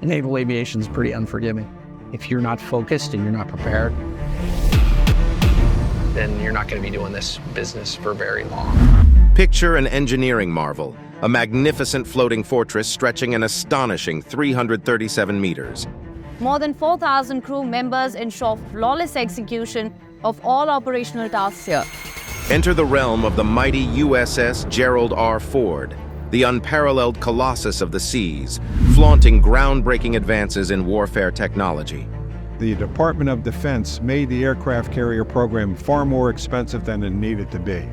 Naval aviation is pretty unforgiving. If you're not focused and you're not prepared, then you're not going to be doing this business for very long. Picture an engineering marvel, a magnificent floating fortress stretching an astonishing 337 meters. More than 4,000 crew members ensure flawless execution of all operational tasks here. Enter the realm of the mighty USS Gerald R Ford, the unparalleled colossus of the seas, flaunting groundbreaking advances in warfare technology. The Department of Defense made the aircraft carrier program far more expensive than it needed to be.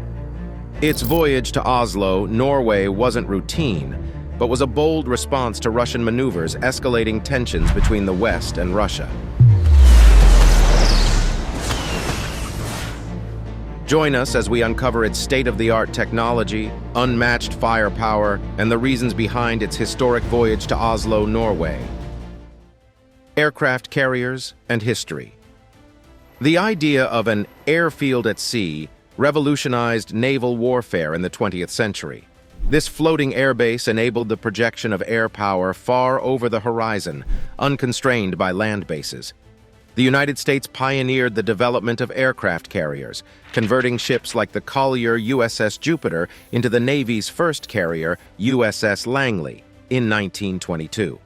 Its voyage to Oslo, Norway, wasn't routine, but was a bold response to Russian maneuvers escalating tensions between the West and Russia. Join us as we uncover its state-of-the-art technology, unmatched firepower, and the reasons behind its historic voyage to Oslo, Norway. Aircraft carriers and history. The idea of an airfield at sea revolutionized naval warfare in the 20th century. This floating airbase enabled the projection of air power far over the horizon, unconstrained by land bases. The United States pioneered the development of aircraft carriers, converting ships like the collier USS Jupiter into the Navy's first carrier, USS Langley, in 1922.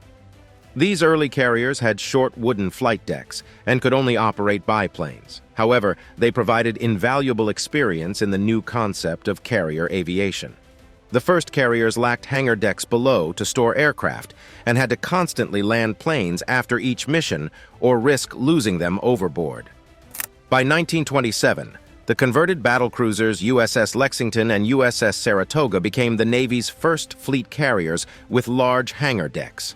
These early carriers had short wooden flight decks and could only operate biplanes. However, they provided invaluable experience in the new concept of carrier aviation. The first carriers lacked hangar decks below to store aircraft and had to constantly land planes after each mission or risk losing them overboard. By 1927, the converted battlecruisers USS Lexington and USS Saratoga became the Navy's first fleet carriers with large hangar decks.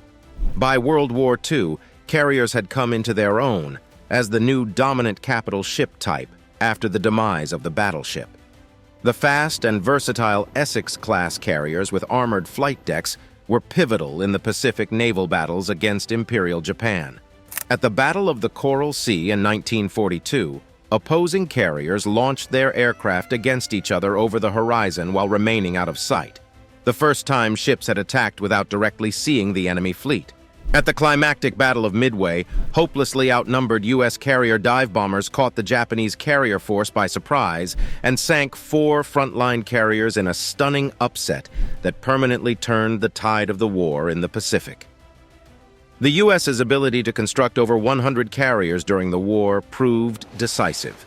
By World War II, carriers had come into their own as the new dominant capital ship type after the demise of the battleship. The fast and versatile Essex-class carriers with armored flight decks were pivotal in the Pacific naval battles against Imperial Japan. At the Battle of the Coral Sea in 1942, opposing carriers launched their aircraft against each other over the horizon while remaining out of sight, the first time ships had attacked without directly seeing the enemy fleet. At the climactic Battle of Midway, hopelessly outnumbered U.S. carrier dive bombers caught the Japanese carrier force by surprise and sank 4 frontline carriers in a stunning upset that permanently turned the tide of the war in the Pacific. The U.S.'s ability to construct over 100 carriers during the war proved decisive.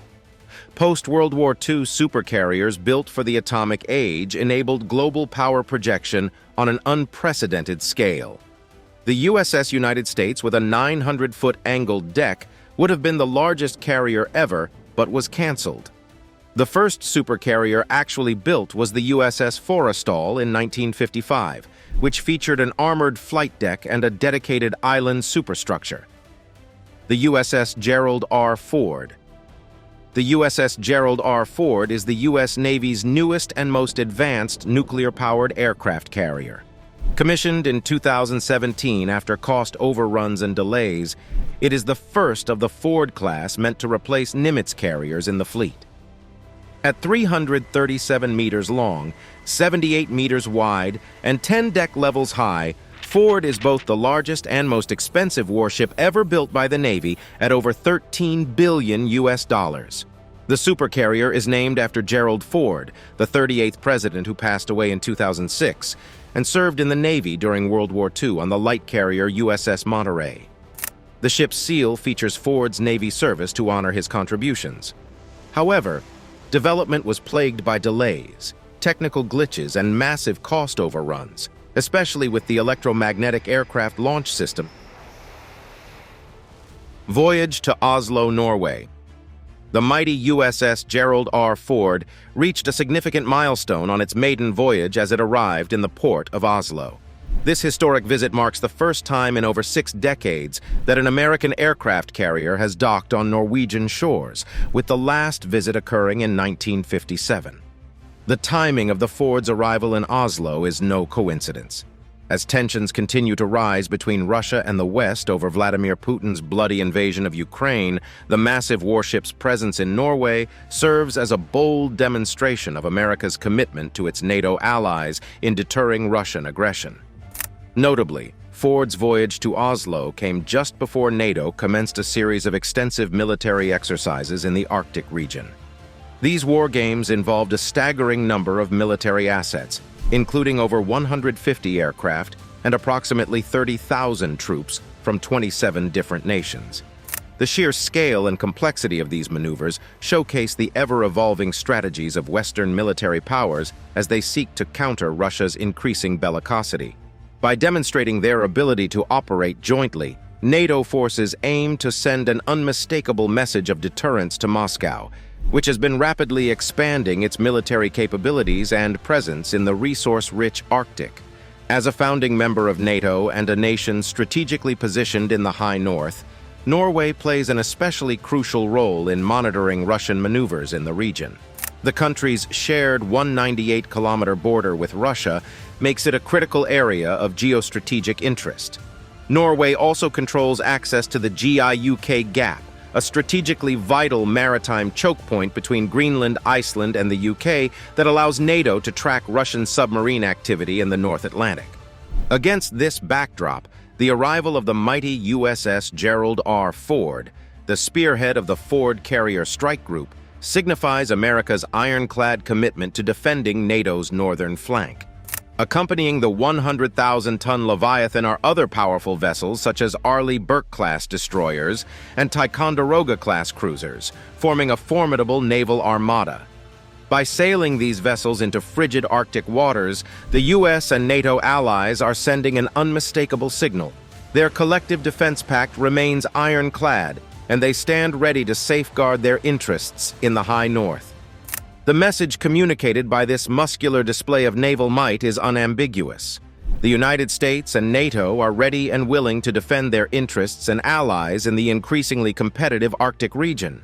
Post-World War II supercarriers built for the atomic age enabled global power projection on an unprecedented scale. The USS United States, with a 900-foot angled deck, would have been the largest carrier ever, but was canceled. The first supercarrier actually built was the USS Forrestal in 1955, which featured an armored flight deck and a dedicated island superstructure. The USS Gerald R Ford. The USS Gerald R Ford is the U.S. Navy's newest and most advanced nuclear-powered aircraft carrier. Commissioned in 2017 after cost overruns and delays, it is the first of the Ford class meant to replace Nimitz carriers in the fleet. At 337 meters long, 78 meters wide, and 10 deck levels high, Ford is both the largest and most expensive warship ever built by the Navy at over $13 billion. The supercarrier is named after Gerald Ford, the 38th president who passed away in 2006, and served in the Navy during World War II on the light carrier USS Monterey. The ship's seal features Ford's Navy service to honor his contributions. However, development was plagued by delays, technical glitches, and massive cost overruns, especially with the electromagnetic aircraft launch system. Voyage to Oslo, Norway. The mighty USS Gerald R Ford reached a significant milestone on its maiden voyage as it arrived in the port of Oslo. This historic visit marks the first time in over 6 decades that an American aircraft carrier has docked on Norwegian shores, with the last visit occurring in 1957. The timing of the Ford's arrival in Oslo is no coincidence. As tensions continue to rise between Russia and the West over Vladimir Putin's bloody invasion of Ukraine, the massive warship's presence in Norway serves as a bold demonstration of America's commitment to its NATO allies in deterring Russian aggression. Notably, Ford's voyage to Oslo came just before NATO commenced a series of extensive military exercises in the Arctic region. These war games involved a staggering number of military assets, including over 150 aircraft and approximately 30,000 troops from 27 different nations. The sheer scale and complexity of these maneuvers showcase the ever-evolving strategies of Western military powers as they seek to counter Russia's increasing bellicosity. By demonstrating their ability to operate jointly, NATO forces aim to send an unmistakable message of deterrence to Moscow, which has been rapidly expanding its military capabilities and presence in the resource-rich Arctic. As a founding member of NATO and a nation strategically positioned in the high north, Norway plays an especially crucial role in monitoring Russian maneuvers in the region. The country's shared 198-kilometer border with Russia makes it a critical area of geostrategic interest. Norway also controls access to the GIUK Gap, a strategically vital maritime choke point between Greenland, Iceland, and the UK that allows NATO to track Russian submarine activity in the North Atlantic. Against this backdrop, the arrival of the mighty USS Gerald R Ford, the spearhead of the Ford Carrier Strike Group, signifies America's ironclad commitment to defending NATO's northern flank. Accompanying the 100,000-ton Leviathan are other powerful vessels such as Arleigh Burke-class destroyers and Ticonderoga-class cruisers, forming a formidable naval armada. By sailing these vessels into frigid Arctic waters, the U.S. and NATO allies are sending an unmistakable signal. Their collective defense pact remains ironclad, and they stand ready to safeguard their interests in the high north. The message communicated by this muscular display of naval might is unambiguous. The United States and NATO are ready and willing to defend their interests and allies in the increasingly competitive Arctic region.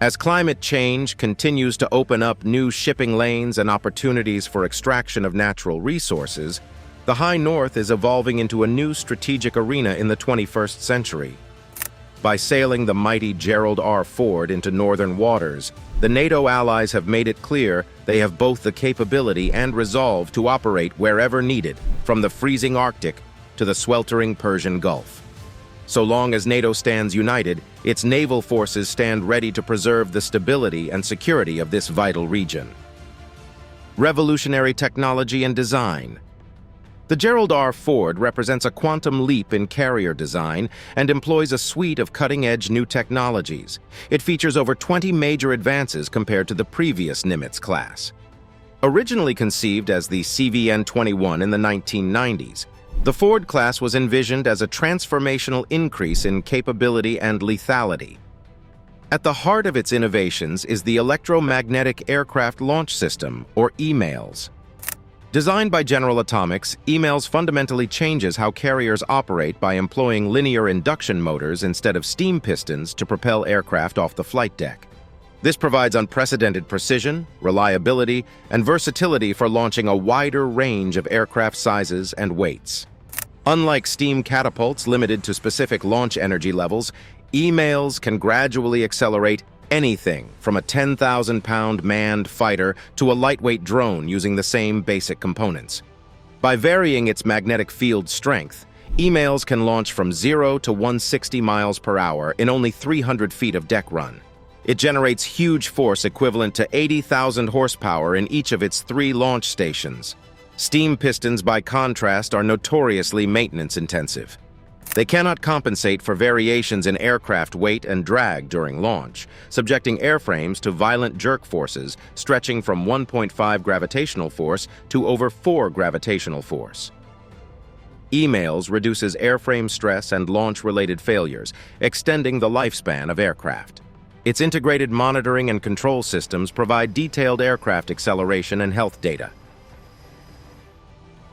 As climate change continues to open up new shipping lanes and opportunities for extraction of natural resources, the high north is evolving into a new strategic arena in the 21st century. By sailing the mighty Gerald R Ford into northern waters, the NATO allies have made it clear they have both the capability and resolve to operate wherever needed, from the freezing Arctic to the sweltering Persian Gulf. So long as NATO stands united, its naval forces stand ready to preserve the stability and security of this vital region. Revolutionary technology and design. The Gerald R Ford represents a quantum leap in carrier design and employs a suite of cutting-edge new technologies. It features over 20 major advances compared to the previous Nimitz class. Originally conceived as the CVN-21 in the 1990s, the Ford class was envisioned as a transformational increase in capability and lethality. At the heart of its innovations is the Electromagnetic Aircraft Launch System, or EMALS. Designed by General Atomics, EMALS fundamentally changes how carriers operate by employing linear induction motors instead of steam pistons to propel aircraft off the flight deck. This provides unprecedented precision, reliability, and versatility for launching a wider range of aircraft sizes and weights. Unlike steam catapults limited to specific launch energy levels, EMALS can gradually accelerate anything from a 10,000-pound manned fighter to a lightweight drone using the same basic components. By varying its magnetic field strength, EMALS can launch from 0 to 160 miles per hour in only 300 feet of deck run. It generates huge force equivalent to 80,000 horsepower in each of its 3 launch stations. Steam pistons, by contrast, are notoriously maintenance-intensive. They cannot compensate for variations in aircraft weight and drag during launch, subjecting airframes to violent jerk forces stretching from 1.5 gravitational force to over 4 gravitational force. EMALS reduces airframe stress and launch-related failures, extending the lifespan of aircraft. Its integrated monitoring and control systems provide detailed aircraft acceleration and health data.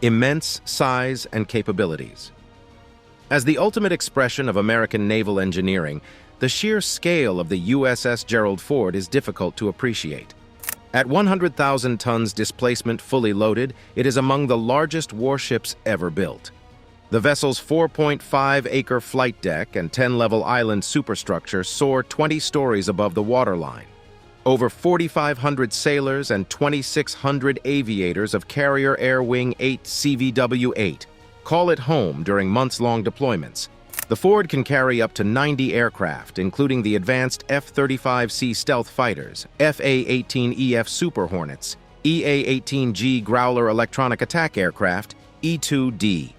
Immense size and capabilities. As the ultimate expression of American naval engineering, the sheer scale of the USS Gerald Ford is difficult to appreciate. At 100,000 tons displacement fully loaded, it is among the largest warships ever built. The vessel's 4.5-acre flight deck and 10-level island superstructure soar 20 stories above the waterline. Over 4,500 sailors and 2,600 aviators of Carrier Air Wing 8 CVW-8 call it home during months-long deployments. The Ford can carry up to 90 aircraft, including the advanced F-35C stealth fighters, FA-18EF Super Hornets, EA-18G Growler electronic attack aircraft, E-2D.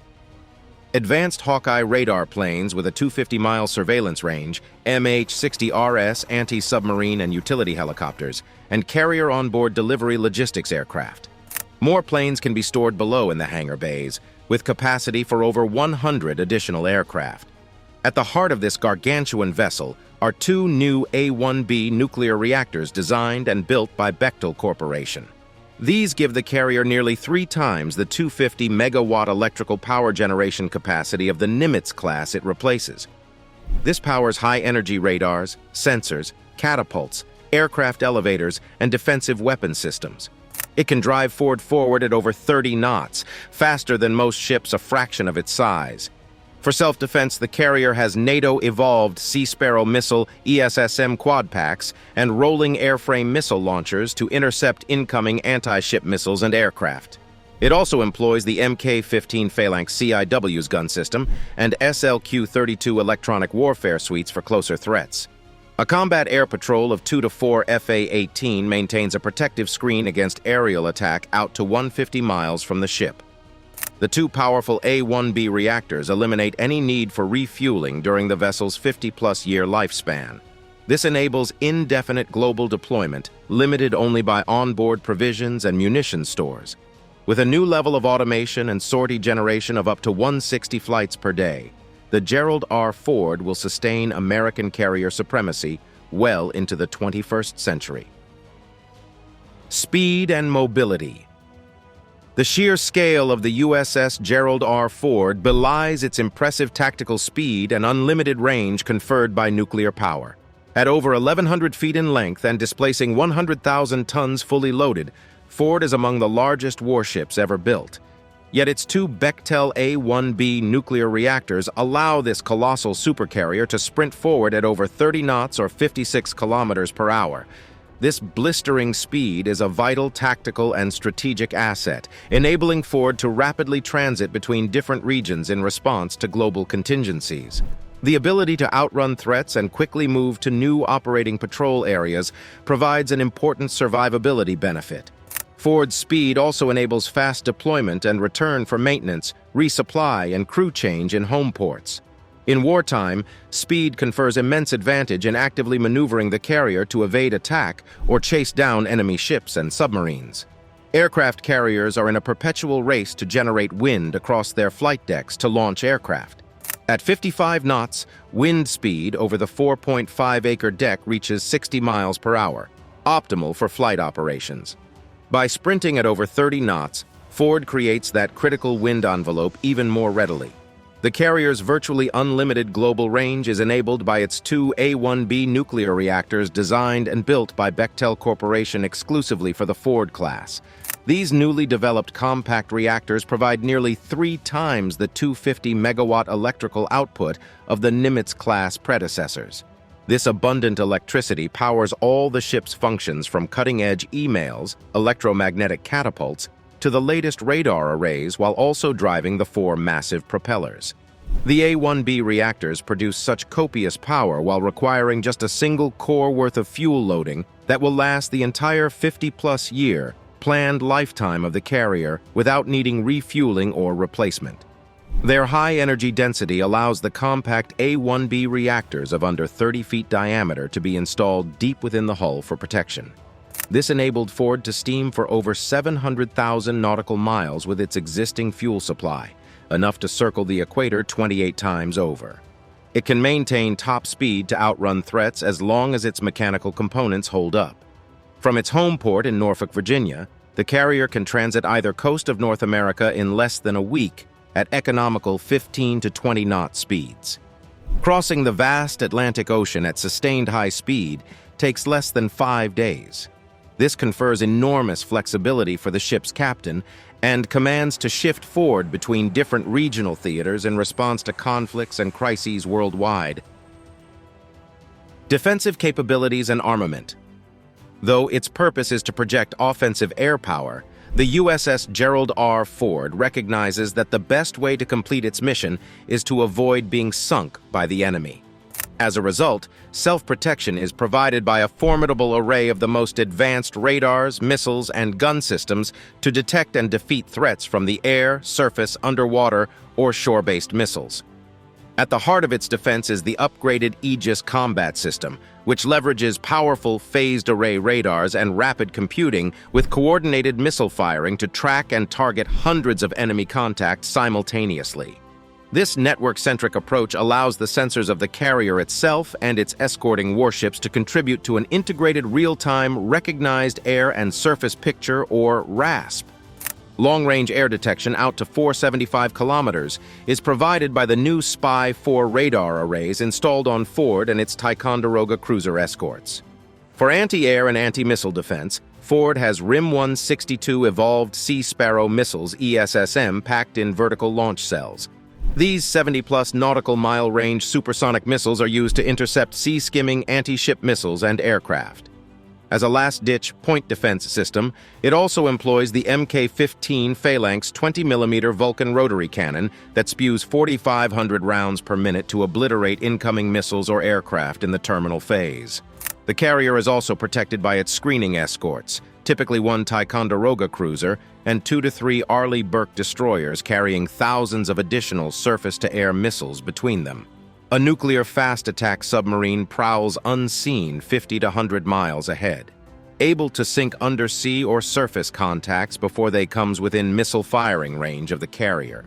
Advanced Hawkeye radar planes with a 250-mile surveillance range, MH-60RS anti-submarine and utility helicopters, and carrier onboard delivery logistics aircraft. More planes can be stored below in the hangar bays, with capacity for over 100 additional aircraft. At the heart of this gargantuan vessel are two new A-1B nuclear reactors designed and built by Bechtel Corporation. These give the carrier nearly 3 times the 250 megawatt electrical power generation capacity of the Nimitz class it replaces. This powers high-energy radars, sensors, catapults, aircraft elevators, and defensive weapon systems. It can drive Ford forward at over 30 knots, faster than most ships a fraction of its size. For self-defense, the carrier has NATO-evolved Sea Sparrow missile ESSM quad packs and rolling airframe missile launchers to intercept incoming anti-ship missiles and aircraft. It also employs the Mk-15 Phalanx CIW's gun system and SLQ-32 electronic warfare suites for closer threats. A combat air patrol of 2 to 4 FA-18 maintains a protective screen against aerial attack out to 150 miles from the ship. The 2 powerful A-1B reactors eliminate any need for refueling during the vessel's 50-plus-year lifespan. This enables indefinite global deployment, limited only by onboard provisions and munitions stores. With a new level of automation and sortie generation of up to 160 flights per day, the Gerald R Ford will sustain American carrier supremacy well into the 21st century. Speed and mobility. The sheer scale of the USS Gerald R Ford belies its impressive tactical speed and unlimited range conferred by nuclear power. At over 1,100 feet in length and displacing 100,000 tons fully loaded, Ford is among the largest warships ever built. Yet its 2 Bechtel A-1B nuclear reactors allow this colossal supercarrier to sprint forward at over 30 knots or 56 kilometers per hour. This blistering speed is a vital tactical and strategic asset, enabling Ford to rapidly transit between different regions in response to global contingencies. The ability to outrun threats and quickly move to new operating patrol areas provides an important survivability benefit. Ford's speed also enables fast deployment and return for maintenance, resupply, and crew change in home ports. In wartime, speed confers immense advantage in actively maneuvering the carrier to evade attack or chase down enemy ships and submarines. Aircraft carriers are in a perpetual race to generate wind across their flight decks to launch aircraft. At 55 knots, wind speed over the 4.5-acre deck reaches 60 miles per hour, optimal for flight operations. By sprinting at over 30 knots, Ford creates that critical wind envelope even more readily. The carrier's virtually unlimited global range is enabled by its 2 A-1B nuclear reactors designed and built by Bechtel Corporation exclusively for the Ford class. These newly developed compact reactors provide nearly 3 times the 250-megawatt electrical output of the Nimitz-class predecessors. This abundant electricity powers all the ship's functions from cutting-edge emails, electromagnetic catapults, to the latest radar arrays while also driving the 4 massive propellers. The A-1B reactors produce such copious power while requiring just a single core worth of fuel loading that will last the entire 50-plus year planned lifetime of the carrier without needing refueling or replacement. Their high energy density allows the compact A-1B reactors of under 30 feet diameter to be installed deep within the hull for protection. This enabled Ford to steam for over 700,000 nautical miles with its existing fuel supply, enough to circle the equator 28 times over. It can maintain top speed to outrun threats as long as its mechanical components hold up. From its home port in Norfolk, Virginia, the carrier can transit either coast of North America in less than a week at economical 15 to 20 knot speeds. Crossing the vast Atlantic Ocean at sustained high speed takes less than 5 days. This confers enormous flexibility for the ship's captain and commands to shift forward between different regional theaters in response to conflicts and crises worldwide. Defensive capabilities and armament. Though its purpose is to project offensive air power, The USS Gerald R Ford recognizes that the best way to complete its mission is to avoid being sunk by the enemy. As a result, self-protection is provided by a formidable array of the most advanced radars, missiles, and gun systems to detect and defeat threats from the air, surface, underwater, or shore-based missiles. At the heart of its defense is the upgraded Aegis combat system, which leverages powerful phased array radars and rapid computing with coordinated missile firing to track and target hundreds of enemy contacts simultaneously. This network-centric approach allows the sensors of the carrier itself and its escorting warships to contribute to an integrated real-time recognized air and surface picture, or RASP. Long-range air detection out to 475 kilometers is provided by the new Spy-4 radar arrays installed on Ford and its Ticonderoga cruiser escorts. For anti-air and anti-missile defense, Ford has RIM-162 Evolved Sea Sparrow missiles ESSM packed in vertical launch cells. These 70-plus nautical mile range supersonic missiles are used to intercept sea-skimming anti-ship missiles and aircraft. As a last-ditch point defense system, it also employs the Mk-15 Phalanx 20mm Vulcan rotary cannon that spews 4,500 rounds per minute to obliterate incoming missiles or aircraft in the terminal phase. The carrier is also protected by its screening escorts, typically one Ticonderoga cruiser and 2 to 3 Arleigh Burke destroyers carrying thousands of additional surface-to-air missiles between them. A nuclear fast-attack submarine prowls unseen 50 to 100 miles ahead, able to sink undersea or surface contacts before they comes within missile firing range of the carrier.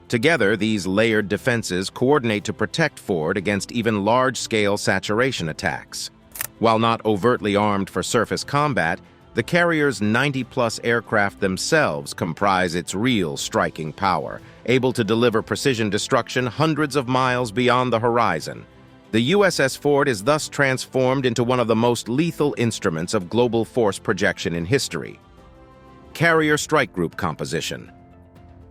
Together, these layered defenses coordinate to protect Ford against even large-scale saturation attacks. While not overtly armed for surface combat, the carrier's 90-plus aircraft themselves comprise its real striking power, able to deliver precision destruction hundreds of miles beyond the horizon. The USS Ford is thus transformed into one of the most lethal instruments of global force projection in history. Carrier Strike Group composition.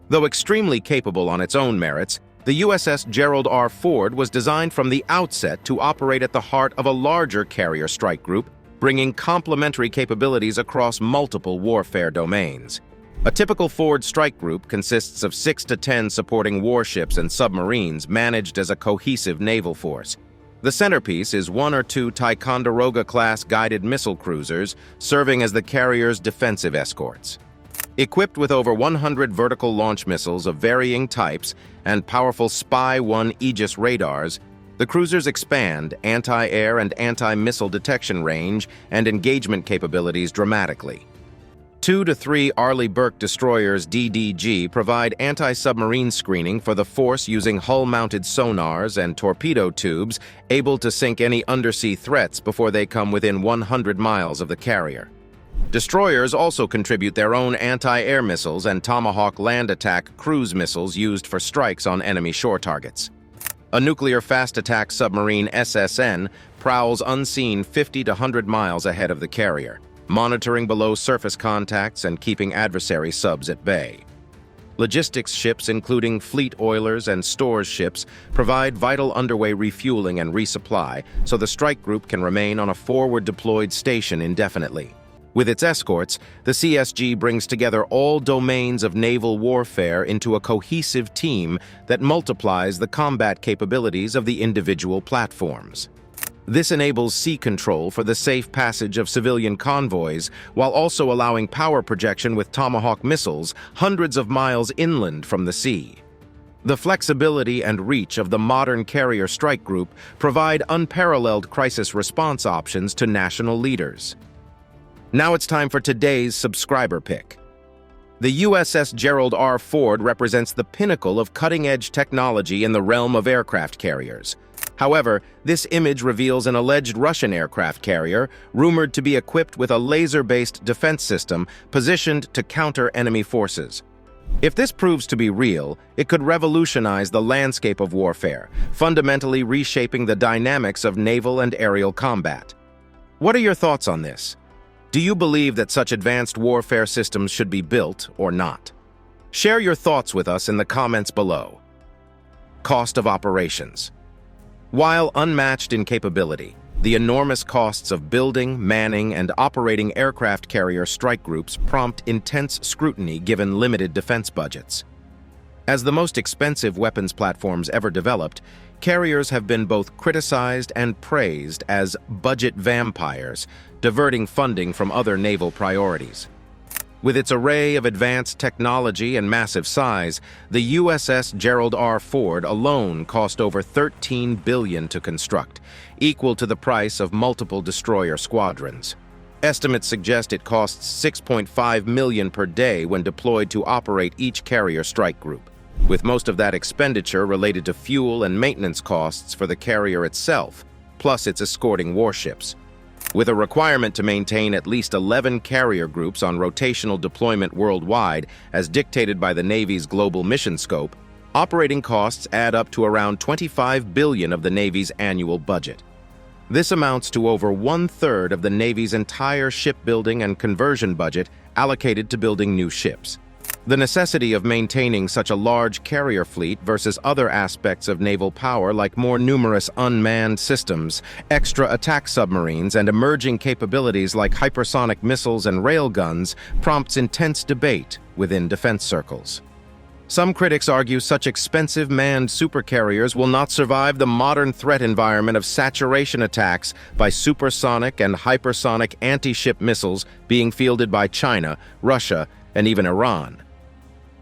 Though extremely capable on its own merits, the USS Gerald R Ford was designed from the outset to operate at the heart of a larger carrier strike group, bringing complementary capabilities across multiple warfare domains. A typical Ford strike group consists of 6 to 10 supporting warships and submarines managed as a cohesive naval force. The centerpiece is 1 or 2 Ticonderoga-class guided missile cruisers serving as the carrier's defensive escorts. Equipped with over 100 vertical launch missiles of varying types and powerful Spy-1 Aegis radars, the cruisers expand anti-air and anti-missile detection range and engagement capabilities dramatically. 2 to 3 Arleigh Burke destroyers DDG provide anti-submarine screening for the force using hull-mounted sonars and torpedo tubes able to sink any undersea threats before they come within 100 miles of the carrier. Destroyers also contribute their own anti-air missiles and Tomahawk land attack cruise missiles used for strikes on enemy shore targets. A nuclear fast-attack submarine SSN prowls unseen 50 to 100 miles ahead of the carrier, monitoring below-surface contacts and keeping adversary subs at bay. Logistics ships, including fleet oilers and stores ships, provide vital underway refueling and resupply, so the strike group can remain on a forward-deployed station indefinitely. With its escorts, the CSG brings together all domains of naval warfare into a cohesive team that multiplies the combat capabilities of the individual platforms. This enables sea control for the safe passage of civilian convoys, while also allowing power projection with Tomahawk missiles hundreds of miles inland from the sea. The flexibility and reach of the modern carrier strike group provide unparalleled crisis response options to national leaders. Now it's time for today's subscriber pick. The USS Gerald R Ford represents the pinnacle of cutting-edge technology in the realm of aircraft carriers. However, this image reveals an alleged Russian aircraft carrier, rumored to be equipped with a laser-based defense system positioned to counter enemy forces. If this proves to be real, it could revolutionize the landscape of warfare, fundamentally reshaping the dynamics of naval and aerial combat. What are your thoughts on this? Do you believe that such advanced warfare systems should be built or not? Share your thoughts with us in the comments below. Cost of operations. While unmatched in capability, The enormous costs of building, manning, and operating aircraft carrier strike groups prompt intense scrutiny given limited defense budgets. As the most expensive weapons platforms ever developed, carriers have been both criticized and praised as budget vampires, diverting funding from other naval priorities. With its array of advanced technology and massive size, the USS Gerald R Ford alone cost over $13 billion to construct, equal to the price of multiple destroyer squadrons. Estimates suggest it costs $6.5 million per day when deployed to operate each carrier strike group, with most of that expenditure related to fuel and maintenance costs for the carrier itself, plus its escorting warships. With a requirement to maintain at least 11 carrier groups on rotational deployment worldwide, as dictated by the Navy's global mission scope, operating costs add up to around $25 billion of the Navy's annual budget. This amounts to over 1/3 of the Navy's entire shipbuilding and conversion budget allocated to building new ships. The necessity of maintaining such a large carrier fleet versus other aspects of naval power like more numerous unmanned systems, extra attack submarines, and emerging capabilities like hypersonic missiles and railguns prompts intense debate within defense circles. Some critics argue such expensive manned supercarriers will not survive the modern threat environment of saturation attacks by supersonic and hypersonic anti-ship missiles being fielded by China, Russia, and even Iran.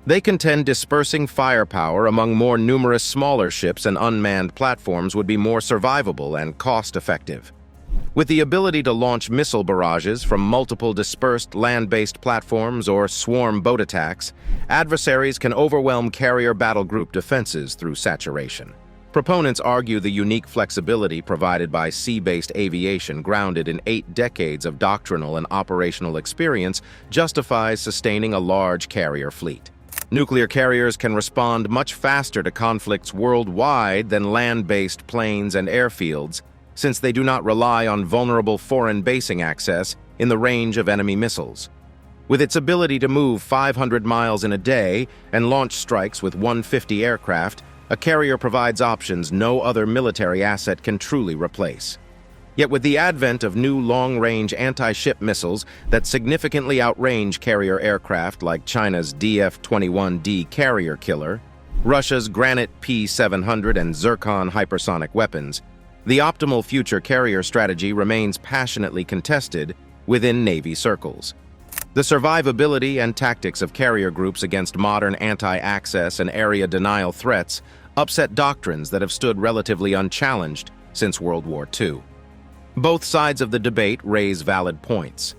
They contend dispersing firepower among more numerous smaller ships and unmanned platforms would be more survivable and cost-effective. With the ability to launch missile barrages from multiple dispersed land-based platforms or swarm boat attacks, adversaries can overwhelm carrier battle group defenses through saturation. Proponents argue the unique flexibility provided by sea-based aviation grounded in 8 decades of doctrinal and operational experience justifies sustaining a large carrier fleet. Nuclear carriers can respond much faster to conflicts worldwide than land-based planes and airfields, since they do not rely on vulnerable foreign basing access in the range of enemy missiles. With its ability to move 500 miles in a day and launch strikes with 150 aircraft, a carrier provides options no other military asset can truly replace. Yet with the advent of new long-range anti-ship missiles that significantly outrange carrier aircraft like China's DF-21D carrier killer, Russia's Granit P-700 and Zircon hypersonic weapons, the optimal future carrier strategy remains passionately contested within Navy circles. The survivability and tactics of carrier groups against modern anti-access and area denial threats upset doctrines that have stood relatively unchallenged since World War II. Both sides of the debate raise valid points.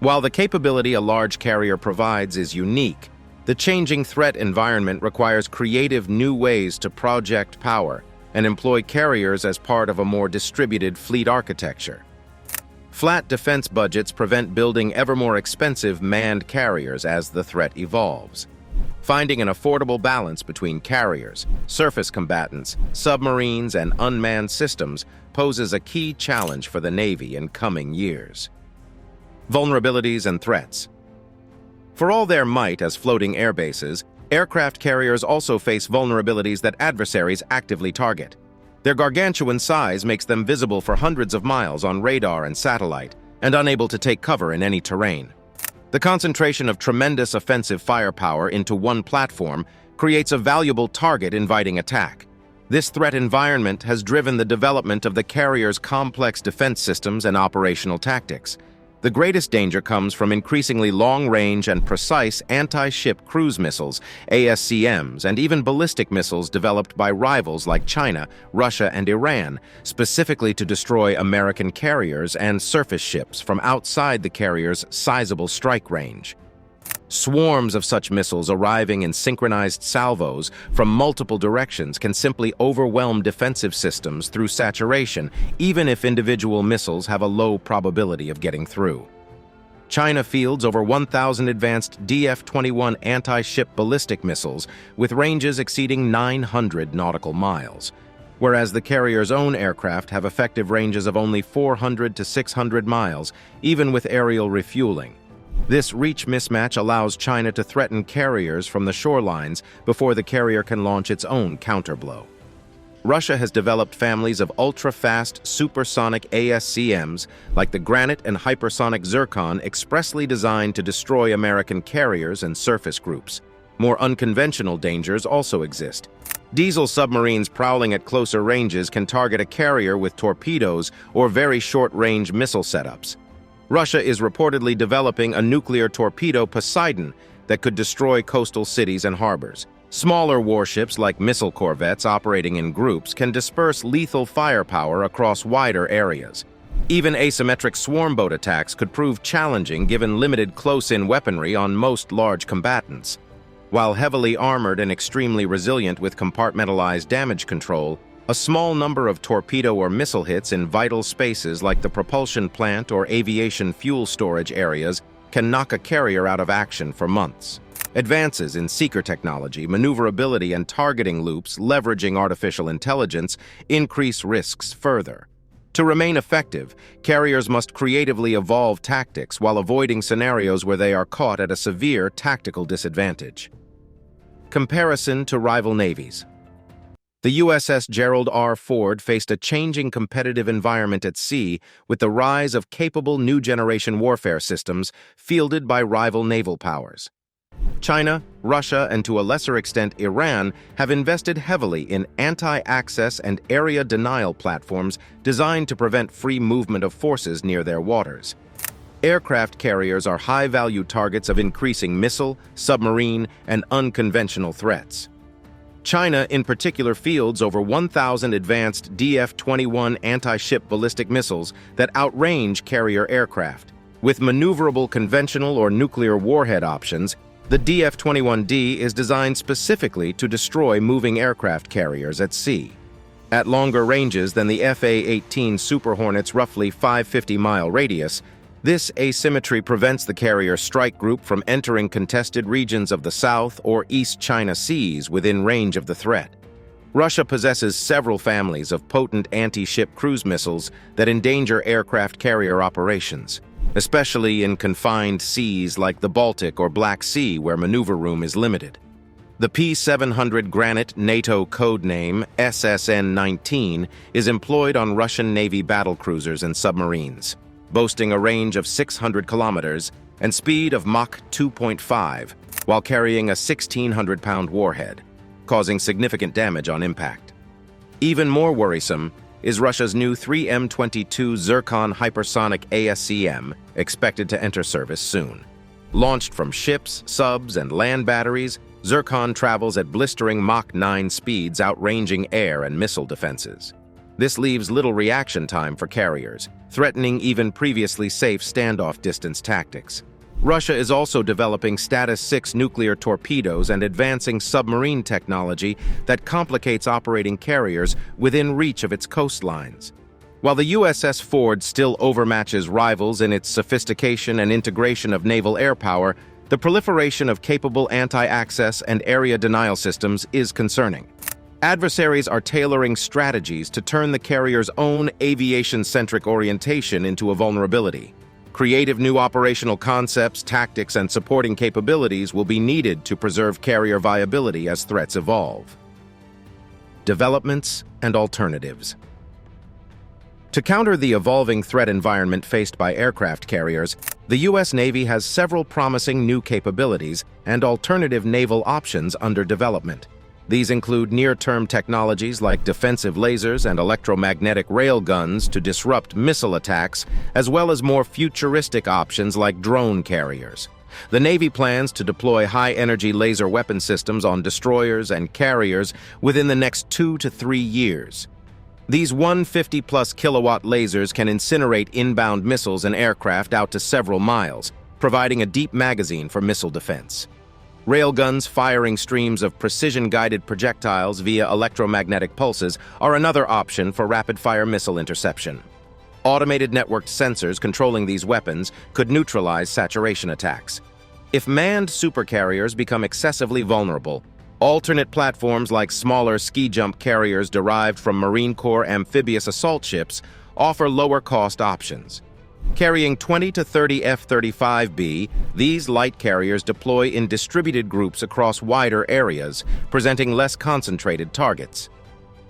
While the capability a large carrier provides is unique, the changing threat environment requires creative new ways to project power and employ carriers as part of a more distributed fleet architecture. Flat defense budgets prevent building ever more expensive manned carriers as the threat evolves. Finding an affordable balance between carriers, surface combatants, submarines, and unmanned systems poses a key challenge for the Navy in coming years. Vulnerabilities and threats. For all their might as floating air bases, aircraft carriers also face vulnerabilities that adversaries actively target. Their gargantuan size makes them visible for hundreds of miles on radar and satellite, and unable to take cover in any terrain. The concentration of tremendous offensive firepower into one platform creates a valuable target inviting attack. This threat environment has driven the development of the carrier's complex defense systems and operational tactics. The greatest danger comes from increasingly long-range and precise anti-ship cruise missiles, ASCMs, and even ballistic missiles developed by rivals like China, Russia, and Iran, specifically to destroy American carriers and surface ships from outside the carrier's sizable strike range. Swarms of such missiles arriving in synchronized salvos from multiple directions can simply overwhelm defensive systems through saturation, even if individual missiles have a low probability of getting through. China fields over 1,000 advanced DF-21 anti-ship ballistic missiles with ranges exceeding 900 nautical miles, whereas the carrier's own aircraft have effective ranges of only 400 to 600 miles, even with aerial refueling. This reach mismatch allows China to threaten carriers from the shorelines before the carrier can launch its own counterblow. Russia has developed families of ultra-fast supersonic ASCMs like the Granite and hypersonic Zircon expressly designed to destroy American carriers and surface groups. More unconventional dangers also exist. Diesel submarines prowling at closer ranges can target a carrier with torpedoes or very short-range missile setups. Russia is reportedly developing a nuclear torpedo Poseidon that could destroy coastal cities and harbors. Smaller warships like missile corvettes operating in groups can disperse lethal firepower across wider areas. Even asymmetric swarm boat attacks could prove challenging given limited close-in weaponry on most large combatants. While heavily armored and extremely resilient with compartmentalized damage control, a small number of torpedo or missile hits in vital spaces like the propulsion plant or aviation fuel storage areas can knock a carrier out of action for months. Advances in seeker technology, maneuverability, and targeting loops leveraging artificial intelligence increase risks further. To remain effective, carriers must creatively evolve tactics while avoiding scenarios where they are caught at a severe tactical disadvantage. Comparison to rival navies. The USS Gerald R Ford faced a changing competitive environment at sea with the rise of capable new-generation warfare systems fielded by rival naval powers. China, Russia, and to a lesser extent Iran have invested heavily in anti-access and area denial platforms designed to prevent free movement of forces near their waters. Aircraft carriers are high-value targets of increasing missile, submarine, and unconventional threats. China, in particular, fields over 1,000 advanced DF-21 anti-ship ballistic missiles that outrange carrier aircraft. With maneuverable conventional or nuclear warhead options, the DF-21D is designed specifically to destroy moving aircraft carriers at sea. At longer ranges than the FA-18 Super Hornet's roughly 550-mile radius, this asymmetry prevents the carrier strike group from entering contested regions of the South or East China Seas within range of the threat. Russia possesses several families of potent anti-ship cruise missiles that endanger aircraft carrier operations, especially in confined seas like the Baltic or Black Sea where maneuver room is limited. The P-700 Granite NATO codename SSN-19 is employed on Russian Navy battlecruisers and submarines, boasting a range of 600 kilometers and speed of Mach 2.5 while carrying a 1,600-pound warhead, causing significant damage on impact. Even more worrisome is Russia's new 3M-22 Zircon hypersonic ASCM, expected to enter service soon. Launched from ships, subs, and land batteries, Zircon travels at blistering Mach 9 speeds, outranging air and missile defenses. This leaves little reaction time for carriers, threatening even previously safe standoff distance tactics. Russia is also developing Status 6 nuclear torpedoes and advancing submarine technology that complicates operating carriers within reach of its coastlines. While the USS Ford still overmatches rivals in its sophistication and integration of naval air power, the proliferation of capable anti-access and area denial systems is concerning. Adversaries are tailoring strategies to turn the carrier's own aviation-centric orientation into a vulnerability. Creative new operational concepts, tactics, and supporting capabilities will be needed to preserve carrier viability as threats evolve. Developments and alternatives. To counter the evolving threat environment faced by aircraft carriers, the U.S. Navy has several promising new capabilities and alternative naval options under development. These include near-term technologies like defensive lasers and electromagnetic railguns to disrupt missile attacks, as well as more futuristic options like drone carriers. The Navy plans to deploy high-energy laser weapon systems on destroyers and carriers within the next 2 to 3 years. These 150-plus kilowatt lasers can incinerate inbound missiles and aircraft out to several miles, providing a deep magazine for missile defense. Railguns firing streams of precision-guided projectiles via electromagnetic pulses are another option for rapid-fire missile interception. Automated networked sensors controlling these weapons could neutralize saturation attacks. If manned supercarriers become excessively vulnerable, alternate platforms like smaller ski-jump carriers derived from Marine Corps amphibious assault ships offer lower-cost options. Carrying 20 to 30 F-35B, these light carriers deploy in distributed groups across wider areas, presenting less concentrated targets.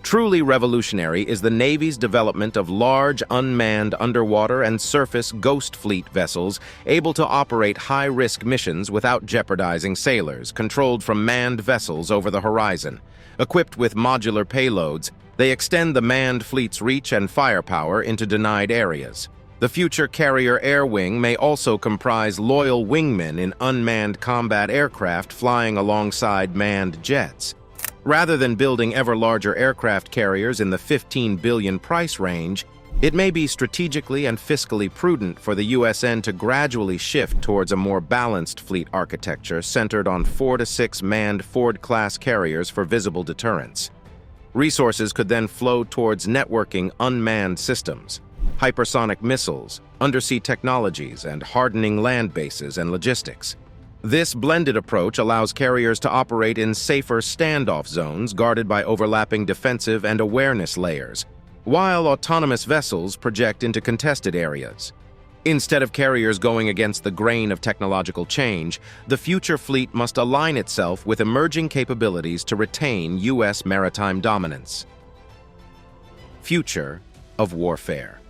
Truly revolutionary is the Navy's development of large, unmanned underwater and surface ghost fleet vessels able to operate high-risk missions without jeopardizing sailors, controlled from manned vessels over the horizon. Equipped with modular payloads, they extend the manned fleet's reach and firepower into denied areas. The future carrier air wing may also comprise loyal wingmen in unmanned combat aircraft flying alongside manned jets. Rather than building ever larger aircraft carriers in the $15 billion price range, it may be strategically and fiscally prudent for the USN to gradually shift towards a more balanced fleet architecture centered on 4 to 6 manned Ford-class carriers for visible deterrence. Resources could then flow towards networking unmanned systems, hypersonic missiles, undersea technologies, and hardening land bases and logistics. This blended approach allows carriers to operate in safer standoff zones guarded by overlapping defensive and awareness layers, while autonomous vessels project into contested areas. Instead of carriers going against the grain of technological change, the future fleet must align itself with emerging capabilities to retain U.S. maritime dominance. Future of warfare.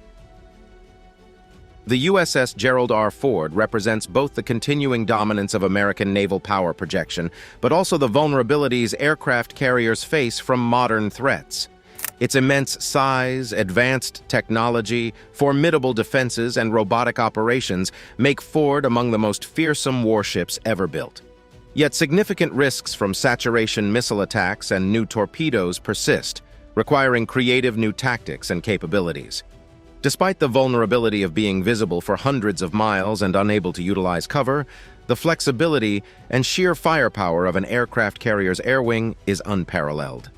The USS Gerald R Ford represents both the continuing dominance of American naval power projection, but also the vulnerabilities aircraft carriers face from modern threats. Its immense size, advanced technology, formidable defenses, and robotic operations make Ford among the most fearsome warships ever built. Yet significant risks from saturation missile attacks and new torpedoes persist, requiring creative new tactics and capabilities. Despite the vulnerability of being visible for hundreds of miles and unable to utilize cover, the flexibility and sheer firepower of an aircraft carrier's air wing is unparalleled.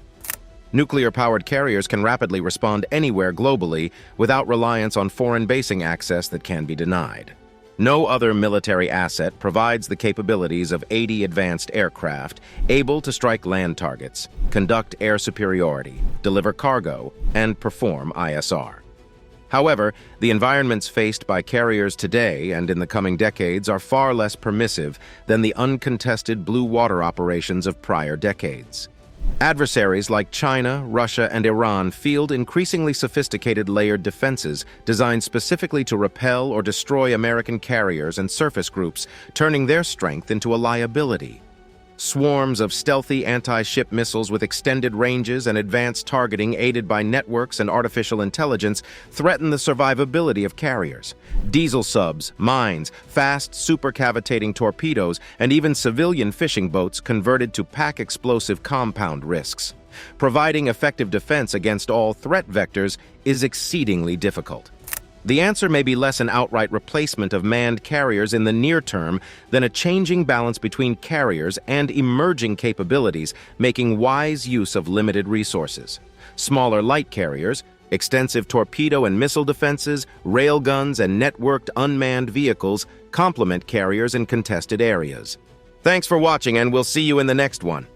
Nuclear-powered carriers can rapidly respond anywhere globally without reliance on foreign basing access that can be denied. No other military asset provides the capabilities of 80 advanced aircraft able to strike land targets, conduct air superiority, deliver cargo, and perform ISR. However, the environments faced by carriers today and in the coming decades are far less permissive than the uncontested blue water operations of prior decades. Adversaries like China, Russia, and Iran field increasingly sophisticated layered defenses designed specifically to repel or destroy American carriers and surface groups, turning their strength into a liability. Swarms of stealthy anti-ship missiles with extended ranges and advanced targeting aided by networks and artificial intelligence threaten the survivability of carriers. Diesel subs, mines, fast supercavitating torpedoes, and even civilian fishing boats converted to pack explosive compound risks. Providing effective defense against all threat vectors is exceedingly difficult. The answer may be less an outright replacement of manned carriers in the near term than a changing balance between carriers and emerging capabilities, making wise use of limited resources. Smaller light carriers, extensive torpedo and missile defenses, railguns, and networked unmanned vehicles complement carriers in contested areas. Thanks for watching, and we'll see you in the next one.